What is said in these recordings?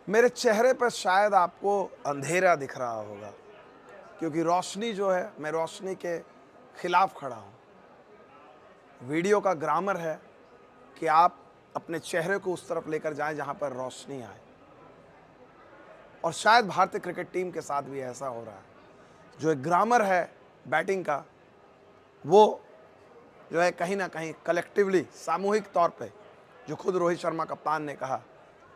मेरे चेहरे पर शायद आपको अंधेरा दिख रहा होगा, क्योंकि रोशनी जो है, मैं रोशनी के खिलाफ खड़ा हूँ। वीडियो का ग्रामर है कि आप अपने चेहरे को उस तरफ लेकर जाएं जहां पर रोशनी आए, और शायद भारतीय क्रिकेट टीम के साथ भी ऐसा हो रहा है। जो एक ग्रामर है बैटिंग का, वो जो है कहीं ना कहीं कलेक्टिवली, सामूहिक तौर पे, जो खुद रोहित शर्मा कप्तान ने कहा,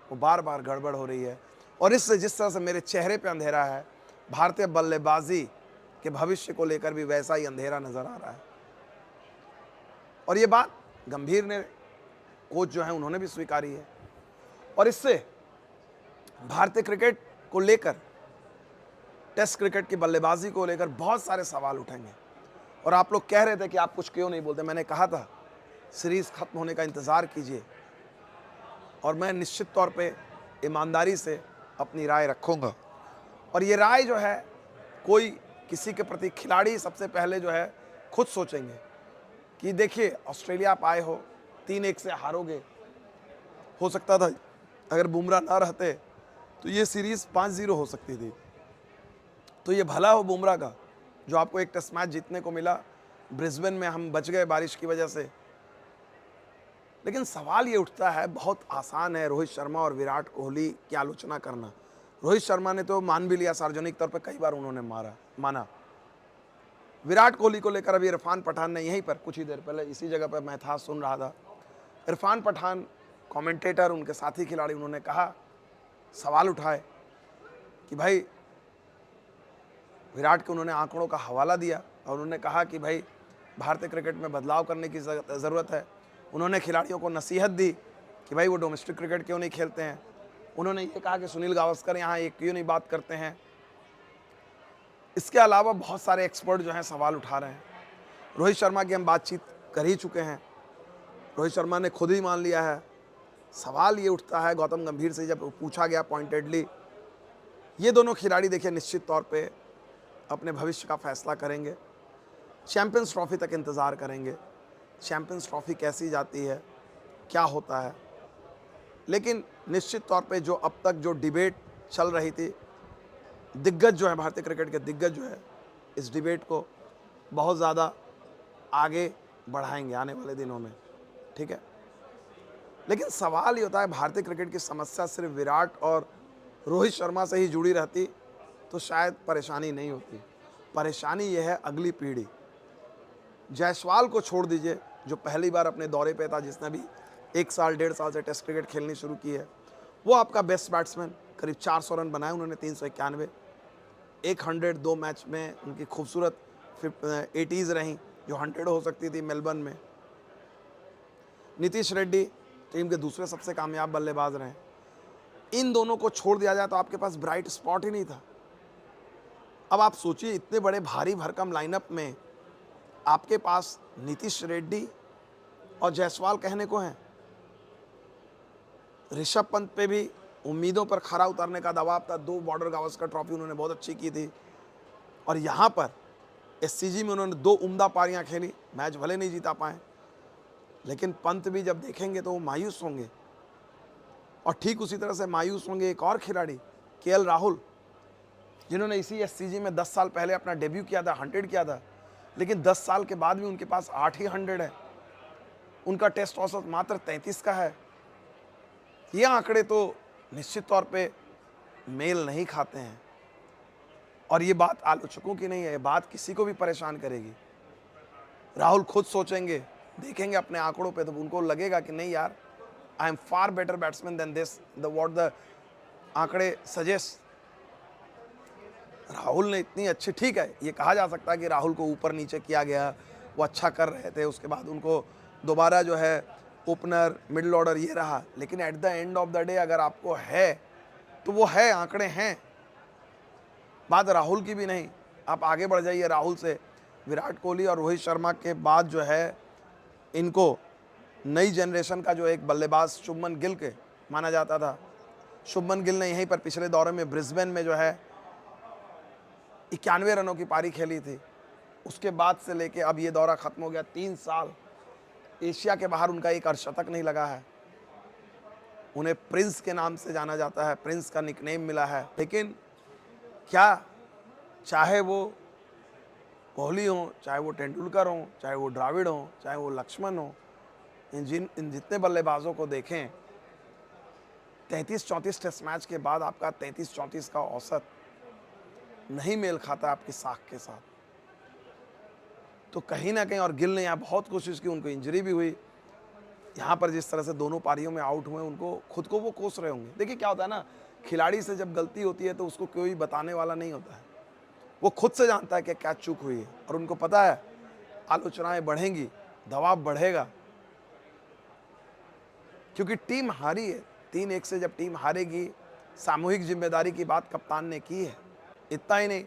वो बार बार गड़बड़ हो रही है। और इससे जिस तरह से मेरे चेहरे पे अंधेरा है, भारतीय बल्लेबाजी के भविष्य को लेकर भी वैसा ही अंधेरा नजर आ रहा है। और ये बात गंभीर ने, कोच जो है, उन्होंने भी स्वीकारी है। और इससे भारतीय क्रिकेट को लेकर, टेस्ट क्रिकेट की बल्लेबाजी को लेकर बहुत सारे सवाल उठेंगे। और आप लोग कह रहे थे कि आप कुछ क्यों नहीं बोलते। मैंने कहा था सीरीज खत्म होने का इंतजार कीजिए, और मैं निश्चित तौर पे ईमानदारी से अपनी राय रखूंगा। और ये राय जो है, कोई किसी के प्रति, खिलाड़ी सबसे पहले जो है खुद सोचेंगे कि देखिए, ऑस्ट्रेलिया आप आए हो, 3-1 से हारोगे। हो सकता था अगर बुमराह ना रहते तो ये सीरीज 5-0 हो सकती थी। तो ये भला हो बुमराह का, जो आपको एक टेस्ट मैच जीतने को मिला। ब्रिस्बेन में हम बच गए बारिश की वजह से। लेकिन सवाल ये उठता है, बहुत आसान है रोहित शर्मा और विराट कोहली की आलोचना करना। रोहित शर्मा ने तो मान भी लिया, सार्वजनिक तौर पर कई बार उन्होंने माना। विराट कोहली को लेकर अभी इरफान पठान ने, यहीं पर कुछ ही देर पहले इसी जगह पर मैं था, सुन रहा था, इरफान पठान कमेंटेटर, उनके साथी खिलाड़ी, उन्होंने कहा, सवाल उठाए कि भाई, विराट के उन्होंने आंकड़ों का हवाला दिया और उन्होंने कहा कि भाई, भारतीय क्रिकेट में बदलाव करने की ज़रूरत है। उन्होंने खिलाड़ियों को नसीहत दी कि भाई वो डोमेस्टिक क्रिकेट क्यों नहीं खेलते हैं। उन्होंने ये कहा कि सुनील गावस्कर यहाँ एक क्यों नहीं बात करते हैं। इसके अलावा बहुत सारे एक्सपर्ट जो हैं सवाल उठा रहे हैं। रोहित शर्मा की हम बातचीत कर ही चुके हैं, रोहित शर्मा ने खुद ही मान लिया है। सवाल ये उठता है, गौतम गंभीर से जब पूछा गया पॉइंटेडली, ये दोनों खिलाड़ी देखिए निश्चित तौर पे अपने भविष्य का फैसला करेंगे। चैंपियंस ट्रॉफी तक इंतज़ार करेंगे, चैंपियंस ट्रॉफी कैसी जाती है, क्या होता है। लेकिन निश्चित तौर पे जो अब तक जो डिबेट चल रही थी, दिग्गज जो है, भारतीय क्रिकेट के दिग्गज जो है, इस डिबेट को बहुत ज़्यादा आगे बढ़ाएंगे आने वाले दिनों में, ठीक है। लेकिन सवाल ये होता है, भारतीय क्रिकेट की समस्या सिर्फ विराट और रोहित शर्मा से ही जुड़ी रहती तो शायद परेशानी नहीं होती। परेशानी यह है अगली पीढ़ी। जायसवाल को छोड़ दीजिए, जो पहली बार अपने दौरे पे था, जिसने भी 1 साल 1.5 साल से टेस्ट क्रिकेट खेलनी शुरू की है। वो आपका बेस्ट बैट्समैन, करीब 400 रन बनाए उन्होंने, 391, 102 मैच में उनकी खूबसूरत 80s रहीं, जो 100 हो सकती थी मेलबर्न में। नीतीश रेड्डी टीम के दूसरे सबसे कामयाब बल्लेबाज रहे। इन दोनों को छोड़ दिया जाए तो आपके पास ब्राइट स्पॉट ही नहीं था। अब आप सोचिए, इतने बड़े भारी भरकम लाइनअप में आपके पास नीतीश रेड्डी और जायसवाल कहने को हैं। ऋषभ पंत पे भी उम्मीदों पर खरा उतरने का दबाव था। 2 बॉर्डर गावस्कर ट्रॉफी उन्होंने बहुत अच्छी की थी, और यहाँ पर एससीजी में उन्होंने 2 उम्दा पारियां खेली। मैच भले नहीं जीता पाए, लेकिन पंत भी जब देखेंगे तो वो मायूस होंगे। और ठीक उसी तरह से मायूस होंगे एक और खिलाड़ी, केएल राहुल, जिन्होंने इसी एससीजी में 10 साल पहले अपना डेब्यू किया था, 100 किया था। लेकिन 10 साल के बाद भी उनके पास 8 ही 100 है। उनका टेस्ट औसत मात्र 33 का है। ये आंकड़े तो निश्चित तौर पे मेल नहीं खाते हैं। और ये बात आलोचकों की नहीं है, ये बात किसी को भी परेशान करेगी। राहुल खुद सोचेंगे, देखेंगे अपने आंकड़ों पे, तो उनको लगेगा कि नहीं यार, I am far better batsman than this, the what the आंकड़े सजेस्ट। राहुल ने इतनी अच्छी, ठीक है, ये कहा जा सकता है कि राहुल को ऊपर नीचे किया गया, वो अच्छा कर रहे थे, उसके बाद उनको दोबारा जो है ओपनर, मिडिल ऑर्डर ये रहा। लेकिन at the end of the day अगर आपको है तो वो है, आंकड़े हैं। बात राहुल की भी नहीं, आप आगे बढ़ जाइए राहुल से। विराट कोहली और रोहित शर्मा के बाद जो है, इनको नई जनरेशन का जो एक बल्लेबाज शुभमन गिल के माना जाता था। शुभमन गिल ने यहीं पर पिछले दौरे में ब्रिस्बेन में जो है 91 रनों की पारी खेली थी। उसके बाद से लेके अब ये दौरा खत्म हो गया, 3 साल एशिया के बाहर उनका एक अर्धशतक नहीं लगा है। उन्हें प्रिंस के नाम से जाना जाता है, प्रिंस का निकनेम मिला है। लेकिन क्या, चाहे वो कोहली हो, चाहे वो तेंदुलकर हो, चाहे वो द्रविड़ हो, चाहे वो लक्ष्मण हो, इन जितने बल्लेबाजों को देखें, 33-34 टेस्ट मैच के बाद आपका 33-34 का औसत नहीं मेल खाता आपकी साख के साथ। तो कहीं ना कहीं, और गिल ने यहाँ बहुत कोशिश की, उनको इंजरी भी हुई। यहाँ पर जिस तरह से दोनों पारियों में आउट हुए, उनको खुद को वो कोस रहे होंगे। देखिए क्या होता है ना, खिलाड़ी से जब गलती होती है तो उसको कोई बताने वाला नहीं होता है, वो खुद से जानता है कि क्या चूक हुई है, और उनको पता है आलोचनाएं बढ़ेंगी, दबाव बढ़ेगा, क्योंकि टीम हारी है। 3-1 से जब टीम हारेगी, सामूहिक जिम्मेदारी की बात कप्तान ने की है। इतना ही नहीं,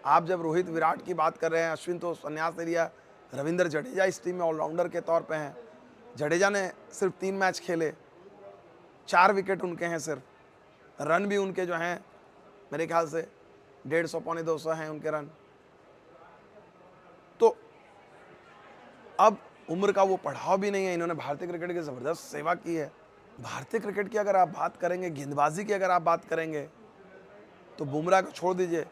आप जब रोहित विराट की बात कर रहे हैं, अश्विन तो संन्यास ले लिया, रविंद्र जडेजा इस टीम में ऑलराउंडर के तौर पे हैं। जडेजा ने सिर्फ 3 मैच खेले, 4 विकेट उनके हैं सिर्फ, रन भी उनके जो हैं मेरे ख्याल से 150 पौने 200 हैं उनके रन। तो अब उम्र का वो पड़ाव भी नहीं है। इन्होंने भारतीय क्रिकेट की ज़बरदस्त सेवा की है। भारतीय क्रिकेट की अगर आप बात करेंगे, गेंदबाजी की अगर आप बात करेंगे, तो बुमराह को छोड़ दीजिए,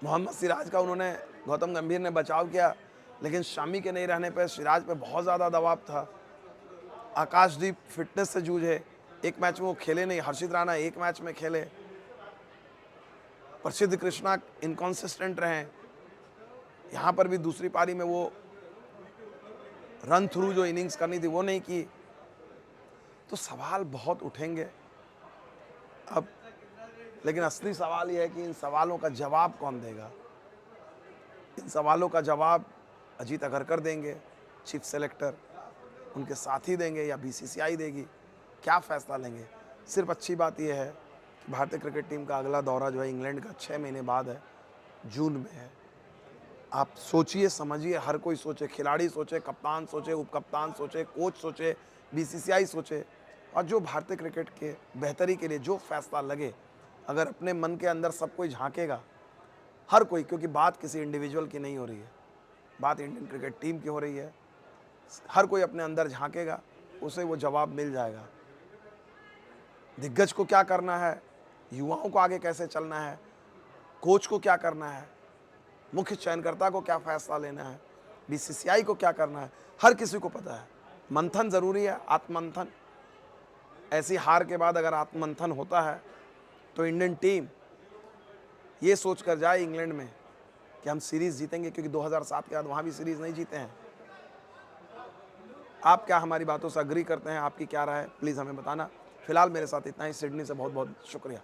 मोहम्मद सिराज का उन्होंने, गौतम गंभीर ने बचाव किया, लेकिन शामी के नहीं रहने पर सिराज पे बहुत ज़्यादा दबाव था। आकाशदीप फिटनेस से जूझे, एक मैच में वो खेले नहीं। हर्षित राणा एक मैच में खेले। प्रसिद्ध कृष्णा इनकॉन्सिस्टेंट रहे। यहाँ पर भी दूसरी पारी में वो रन थ्रू जो इनिंग्स करनी थी वो नहीं की। तो सवाल बहुत उठेंगे अब, लेकिन असली सवाल यह है कि इन सवालों का जवाब कौन देगा। इन सवालों का जवाब अजीत अगरकर देंगे, चीफ सेलेक्टर, उनके साथी देंगे, या बीसीसीआई देगी, क्या फैसला लेंगे। सिर्फ अच्छी बात यह है कि भारतीय क्रिकेट टीम का अगला दौरा जो है इंग्लैंड का 6 महीने बाद है, जून में है। आप सोचिए, समझिए, हर कोई सोचे, खिलाड़ी सोचे, कप्तान सोचे, उप कप्तान सोचे, कोच सोचे, बीसीसीआई सोचे, और जो भारतीय क्रिकेट के बेहतरी के लिए जो फैसला लगे, अगर अपने मन के अंदर सब कोई झांकेगा, हर कोई, क्योंकि बात किसी इंडिविजुअल की नहीं हो रही है, बात इंडियन क्रिकेट टीम की हो रही है, हर कोई अपने अंदर झांकेगा, उसे वो जवाब मिल जाएगा। दिग्गज को क्या करना है, युवाओं को आगे कैसे चलना है, कोच को क्या करना है, मुख्य चयनकर्ता को क्या फैसला लेना है, बीसीसीआई को क्या करना है, हर किसी को पता है। मंथन ज़रूरी है, आत्मंथन। ऐसी हार के बाद अगर आत्मंथन होता है तो इंडियन टीम ये सोच कर जाए इंग्लैंड में कि हम सीरीज़ जीतेंगे, क्योंकि 2007 के बाद वहाँ भी सीरीज़ नहीं जीते हैं। आप क्या हमारी बातों से अग्री करते हैं? आपकी क्या राय है? प्लीज़ हमें बताना। फिलहाल मेरे साथ इतना ही। सिडनी से बहुत बहुत शुक्रिया।